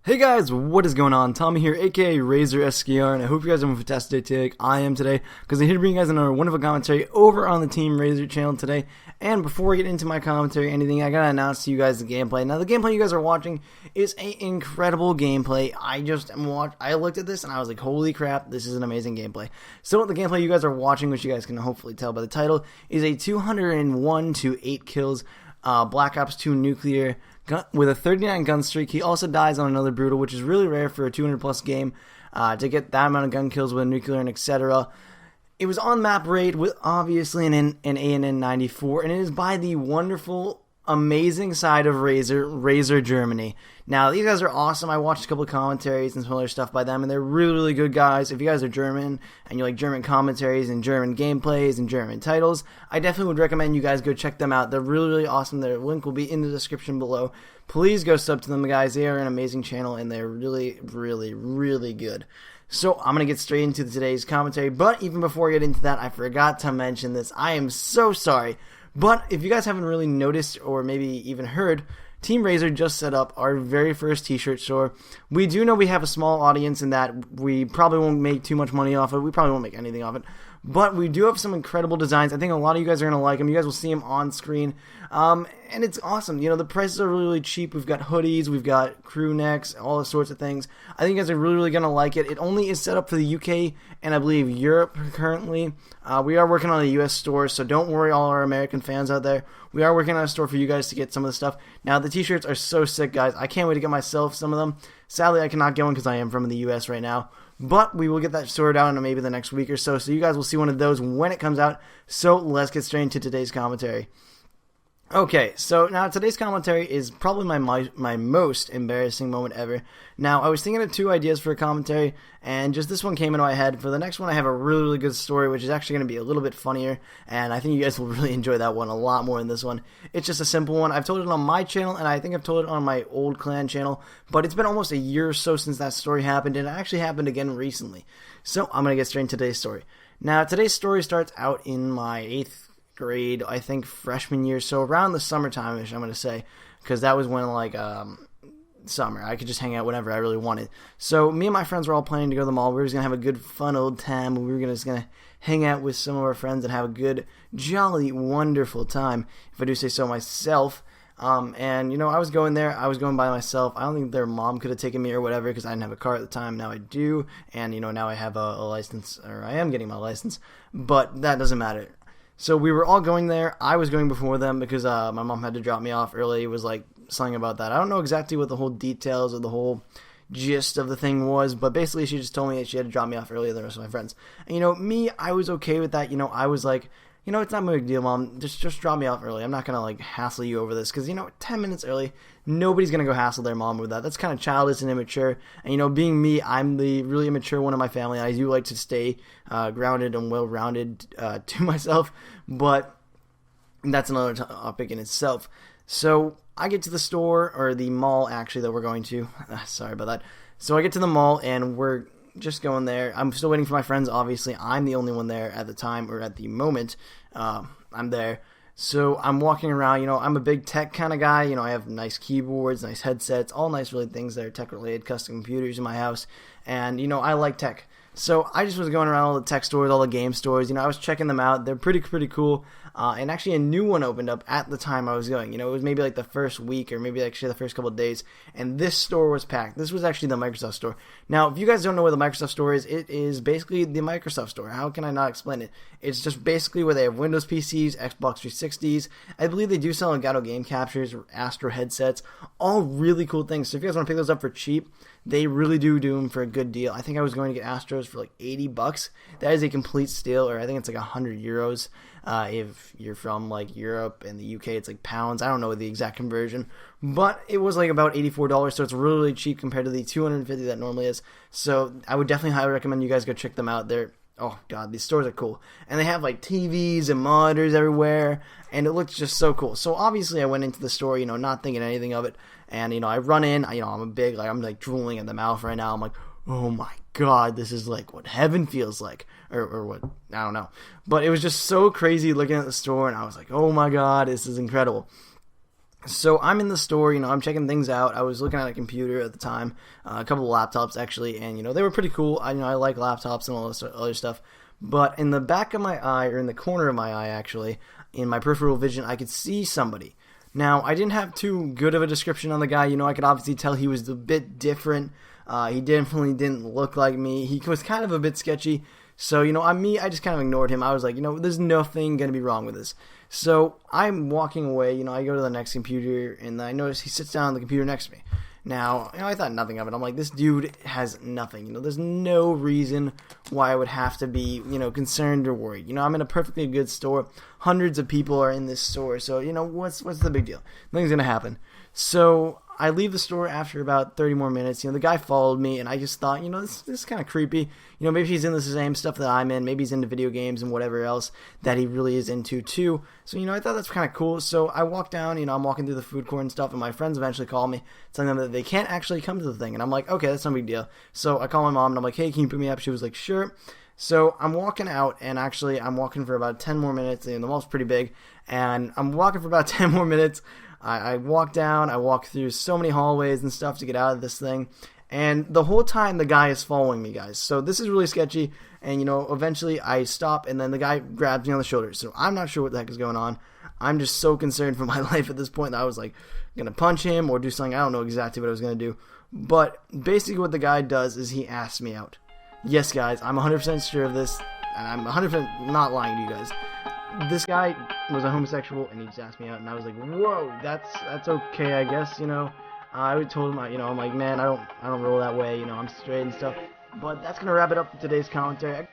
Hey guys, what is going on? Tommy here, aka RZOR SKR, and I hope you guys are having a fantastic day today. I am today, because I'm here to bring you guys another wonderful commentary over on the TeamRzoR channel today. And before I get into my commentary or anything, I gotta announce to you guys the gameplay. Now, the gameplay you guys are watching is an incredible gameplay. I looked at this and I was like, holy crap, this is an amazing gameplay. So the gameplay you guys are watching, which you guys can hopefully tell by the title, is a 201 to 8 kills Black Ops 2 nuclear with a 39 gun streak. He also dies on another brutal, which is really rare for a 200 plus game to get that amount of gun kills with a nuclear and etc. It was on map raid with obviously an ANN 94, and it is by the wonderful, amazing side of RzoRGermany. Now, these guys are awesome. I watched a couple of commentaries and some other stuff by them, and they're really, really good guys. If you guys are German and you like German commentaries and German gameplays and German titles, I definitely would recommend you guys go check them out. They're really, really awesome. Their link will be in the description below. Please go sub to them, guys. They are an amazing channel, and they're really, really, really good. So I'm going to get straight into today's commentary, but even before I get into that, I forgot to mention this. I am so sorry. But if you guys haven't really noticed or maybe even heard, TeamRzoR just set up our very first t-shirt store. We do know we have a small audience and that we probably won't make too much money off it. We probably won't make anything off it. But we do have some incredible designs. I think a lot of you guys are going to like them. You guys will see them on screen. And it's awesome. You know, the prices are really, really cheap. We've got hoodies. We've got crew necks, all sorts of things. I think you guys are really, really going to like it. It only is set up for the UK and I believe Europe currently. We are working on a US store, so don't worry, all our American fans out there. We are working on a store for you guys to get some of the stuff. Now, the t-shirts are so sick, guys. I can't wait to get myself some of them. Sadly, I cannot get one because I am from the US right now. But we will get that sorted out in maybe the next week or so. So you guys will see one of those when it comes out. So let's get straight into today's commentary. Okay, so now today's commentary is probably my most embarrassing moment ever. Now, I was thinking of two ideas for a commentary, and just this one came into my head. For the next one, I have a really, really good story, which is actually going to be a little bit funnier, and I think you guys will really enjoy that one a lot more than this one. It's just a simple one. I've told it on my channel, and I think I've told it on my old clan channel, but it's been almost a year or so since that story happened, and it actually happened again recently. So I'm going to get straight into today's story. Now, today's story starts out in my 8th grade, I think freshman year, so around the summertime-ish, I'm going to say, because that was when, like, summer. I could just hang out whenever I really wanted. So me and my friends were all planning to go to the mall. We were just going to have a good, fun old time. We were just going to hang out with some of our friends and have a good, jolly, wonderful time, if I do say so myself. And, you know, I was going there. I was going by myself. I don't think their mom could have taken me or whatever because I didn't have a car at the time. Now I do. And, you know, now I have a license, or I am getting my license. But that doesn't matter. So we were all going there. I was going before them because my mom had to drop me off early. It was like something about that. I don't know exactly what the whole details or the whole gist of the thing was, but basically she just told me that she had to drop me off earlier than the rest of my friends. And you know, me, I was okay with that. You know, I was like, you know, it's not a big deal, Mom. Just drop me off early. I'm not going to, like, hassle you over this. Because, you know, 10 minutes early, nobody's going to go hassle their mom with that. That's kind of childish and immature. And, you know, being me, I'm the really immature one in my family. I do like to stay grounded and well-rounded to myself. But that's another topic in itself. So I get to the store, or the mall, actually, that we're going to. Sorry about that. So I get to the mall, and we're just going there. I'm still waiting for my friends, obviously. I'm the only one there at the time, or at the moment. I'm there. So I'm walking around, you know, I'm a big tech kind of guy. You know, I have nice keyboards, nice headsets, all nice really things that are tech-related, custom computers in my house. And, you know, I like tech. So I just was going around all the tech stores, all the game stores. You know, I was checking them out. They're pretty cool. And actually a new one opened up at the time I was going. You know, it was maybe like the first week or maybe actually the first couple of days. And this store was packed. This was actually the Microsoft store. Now, if you guys don't know what the Microsoft store is, it is basically the Microsoft store. How can I not explain it? It's just basically where they have Windows PCs, Xbox 360s. I believe they do sell Elgato game captures, Astro headsets, all really cool things. So if you guys want to pick those up for cheap, they really do them for a good deal. I think I was going to get Astros for like $80. That is a complete steal, or I think it's like 100 euros. If you're from like Europe and the UK, it's like pounds. I don't know the exact conversion, but it was like about $84, so it's really, really cheap compared to the $250 that normally is. So I would definitely highly recommend you guys go check them out. They're, oh god, these stores are cool, and they have like TVs and monitors everywhere, and it looks just so cool. So obviously I went into the store, you know, not thinking anything of it, and you know, I run in, you know, I'm like drooling in the mouth right now. I'm like, oh my god, this is like what heaven feels like, or what, I don't know. But it was just so crazy looking at the store, and I was like, oh my god, this is incredible. So I'm in the store, I'm checking things out. I was looking at a computer at the time, a couple of laptops actually, and they were pretty cool. I like laptops and all this other stuff. But in the back of my eye, or in the corner of my eye actually, in my peripheral vision, I could see somebody. Now, I didn't have too good of a description on the guy. I could obviously tell he was a bit different. He definitely didn't look like me. He was kind of a bit sketchy. So, I just kind of ignored him. I was like, there's nothing going to be wrong with this. So, I'm walking away. I go to the next computer, and I notice he sits down on the computer next to me. Now, I thought nothing of it. I'm like, this dude has nothing. There's no reason why I would have to be, concerned or worried. I'm in a perfectly good store. Hundreds of people are in this store. So, what's the big deal? Nothing's going to happen. So, I leave the store after about 30 more minutes. The guy followed me, and I just thought, this is kind of creepy. Maybe he's into the same stuff that I'm in. Maybe he's into video games and whatever else that he really is into too. So, I thought that's kind of cool. So, I walk down, I'm walking through the food court and stuff, and my friends eventually call me, telling them that they can't actually come to the thing. And I'm like, okay, that's no big deal. So, I call my mom, and I'm like, hey, can you pick me up? She was like, sure. So, I'm walking out, and actually, I'm walking for about 10 more minutes. The mall's pretty big, and I'm walking for about 10 more minutes. I walk down, I walk through so many hallways and stuff to get out of this thing, and the whole time the guy is following me, guys. So this is really sketchy, and eventually I stop, and then the guy grabs me on the shoulder. So I'm not sure what the heck is going on. I'm just so concerned for my life at this point that I was like gonna punch him or do something. I don't know exactly what I was gonna do, but basically what the guy does is he asks me out. Yes, guys, I'm 100% sure of this, and I'm 100% not lying to you guys. This guy was a homosexual, and he just asked me out, and I was like, whoa, that's okay, I guess. I told him, I'm like, man, I don't roll that way, I'm straight and stuff. But that's gonna wrap it up for today's commentary.